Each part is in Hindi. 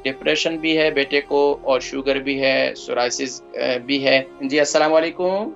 डिप्रेशन भी है बेटे को और शुगर भी है, सोराइसिस भी है। जी, अस्सलाम वालेकुम।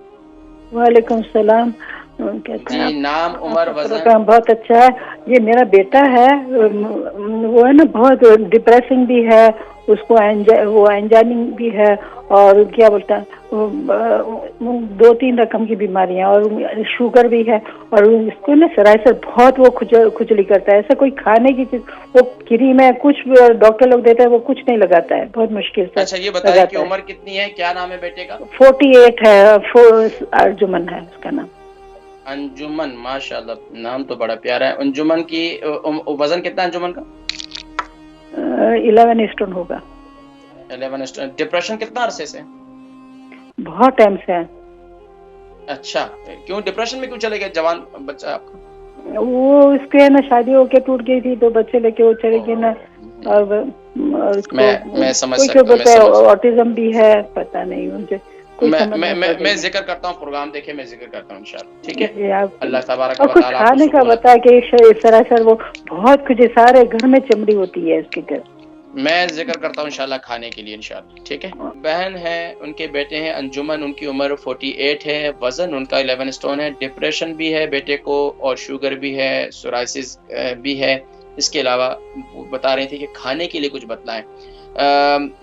वालेकुम सलाम। कहते हैं जी, नाम, उम्र, आपका वज़न? प्रोग्राम बहुत अच्छा है। ये मेरा बेटा है, वो है ना, बहुत डिप्रेसिंग भी है, उसको वो एंजाइनी भी है, और क्या बोलता है, 2-3 रकम की बीमारियां, और शुगर भी है, और इसको ना सरासर बहुत वो खुजली करता है। ऐसा कोई खाने की चीज, वो क्रीम है कुछ डॉक्टर लोग देते हैं, वो कुछ नहीं लगाता है, बहुत मुश्किल से अच्छा, ये बताइए कि लगाता है। उम्र कितनी है, क्या नाम है बेटे का? 48 है, अर्जुमन है उसका नाम। अंजुमन, माशाल्लाह, नाम तो बड़ा प्यारा है। अंजुमन की वज़न कितना है अंजुमन का? 11 स्टोन होगा। 11 स्टोन। डिप्रेशन कितना अरसे से? बहुत टाइम से है। अच्छा, क्यों डिप्रेशन में क्यों चले गए? जवान बच्चा आपका। वो इसके है ना, शादी होके टूट गई थी, तो बच्चे लेके वो चले गए ना। और उसको मैं समझ कोई सकता हूँ, मैं बताए, समझ ऑटिज्म भी है, पता नहीं मुझे, कोई समझ नहीं पड़ रही मैं है। जिक्र करता हूँ, प्रोग्राम देखे, मैं जिक्र करता हूँ इंशाल्लाह, ठीक है? ये आप अल्लाह तबारक और व कुछ तआला आपको खाने का सुकून अता। बता के, इस तरह से वो बहुत कुछ, सारे घर में चमड़ी होती है इसके घर। मैं जिक्र करता हूँ इंशाल्लाह खाने के लिए इंशाल्लाह, ठीक है? बहन है, उनके बेटे हैं अंजुमन, उनकी उम्र 48 है, वज़न उनका 11 स्टोन है, डिप्रेशन भी है बेटे को और शुगर भी है, सोराइसिस भी है। इसके अलावा वो बता रही थी कि खाने के लिए कुछ बतलाएँ।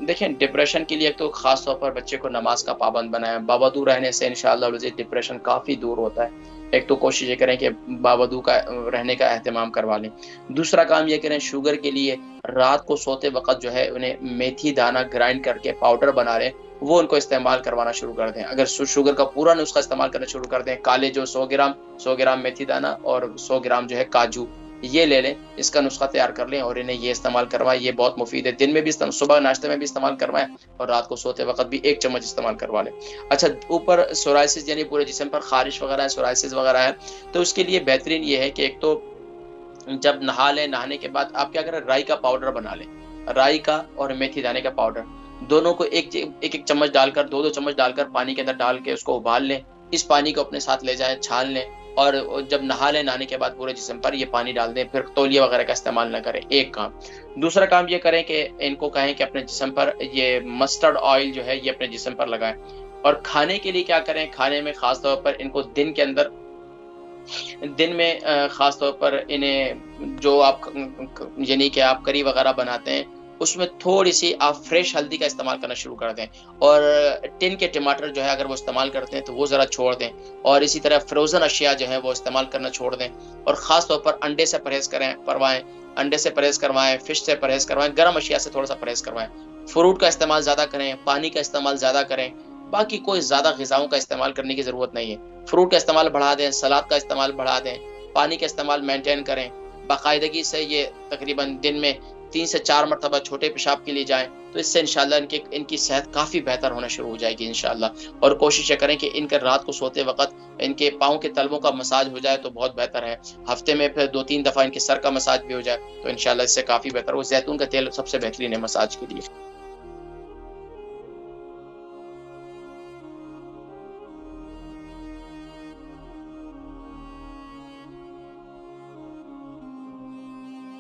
देखें, डिप्रेशन के लिए एक तो ख़ास तौर पर बच्चे को नमाज़ का पाबंद बनाएँ। बावदू रहने से इंशाअल्लाह डिप्रेशन काफ़ी दूर होता है। एक तो कोशिश ये करें कि बावदू का रहने का एहतमाम करवा लें। दूसरा काम ये करें, शुगर के लिए रात को सोते वक़्त जो है उन्हें मेथी दाना ग्राइंड करके पाउडर बना लें, वो उनको इस्तेमाल करवाना शुरू कर दें। अगर शुगर का पूरा नुस्खा इस्तेमाल करना शुरू कर दें, काले जो 100 ग्राम मेथी दाना और 100 ग्राम जो है काजू, ये ले लें, इसका नुस्खा तैयार कर लें और इन्हें ये इस्तेमाल करवाएँ, ये बहुत मुफ़ीद है। दिन में भी सुबह नाश्ते में भी इस्तेमाल करवाएँ और रात को सोते वक़्त भी 1 चम्मच इस्तेमाल करवा लें। अच्छा, ऊपर सोराइसिस यानी पूरे जिस्म पर ख़ारिश वग़ैरह है, सोराइसिस वग़ैरह है, तो उसके लिए बेहतरीन ये है कि एक तो जब नहा लें, नहाने के बाद आप क्या करें, राई का पाउडर बना लें। राई का और मेथी दाने का पाउडर, दोनों को एक-एक चम्मच डालकर, 2-2 चम्मच डालकर पानी के अंदर डाल के उसको उबाल लें। इस पानी को अपने साथ ले जाएँ, छान लें और जब नहा लें, नहाने के बाद पूरे जिस्म पर ये पानी डाल दें, फिर तौलिया वगैरह का इस्तेमाल ना करें, एक काम। दूसरा काम ये करें कि इनको कहें कि अपने जिस्म पर ये मस्टर्ड ऑयल जो है, ये अपने जिस्म पर लगाएँ। और खाने के लिए क्या करें, खाने में ख़ास तौर पर इनको दिन में ख़ास तौर पर इन्हें जो आप यानी कि आप करी वग़ैरह बनाते हैं, उसमें थोड़ी-सी आप फ्रेश हल्दी का इस्तेमाल करना शुरू कर दें और टिन के टमाटर जो है अगर वो इस्तेमाल करते हैं तो वो ज़रा छोड़ दें और इसी तरह फ्रोज़न अशिया जो है वो इस्तेमाल करना छोड़ दें और ख़ास तौर पर अंडे से करवाएँ, अंडे से परहेज़ करवाएँ, फ़िश से परहेज़ करवाएँ, गरम अशिया से थोड़ा-सा परहेज़ करवाएँ। फ्रूट का इस्तेमाल ज़्यादा करें, पानी का इस्तेमाल ज़्यादा करें, बाकी कोई ज़्यादा ग़िज़ाओं का इस्तेमाल करने की ज़रूरत नहीं है। फ्रूट का इस्तेमाल बढ़ा दें, सलाद का इस्तेमाल बढ़ा दें, पानी का इस्तेमाल मेंटेन करें, बाकायदगी से ये तकरीबन दिन में 3 से 4 मरतबा छोटे पेशाब के लिए जाएँ, तो इससे इंशाअल्लाह इनकी सेहत काफ़ी बेहतर होना शुरू हो जाएगी इंशाअल्लाह। और कोशिश ये करें कि इनके रात को सोते वक़्त इनके पाँव के तलवों का मसाज हो जाए तो बहुत बेहतर है। हफ़्ते में फिर 2-3 दफ़ा इनके सर का मसाज भी हो जाए, तो इंशाअल्लाह इससे काफ़ी बेहतर हो। ज़ैतून का तेल सबसे बेहतरीन है मसाज के लिए।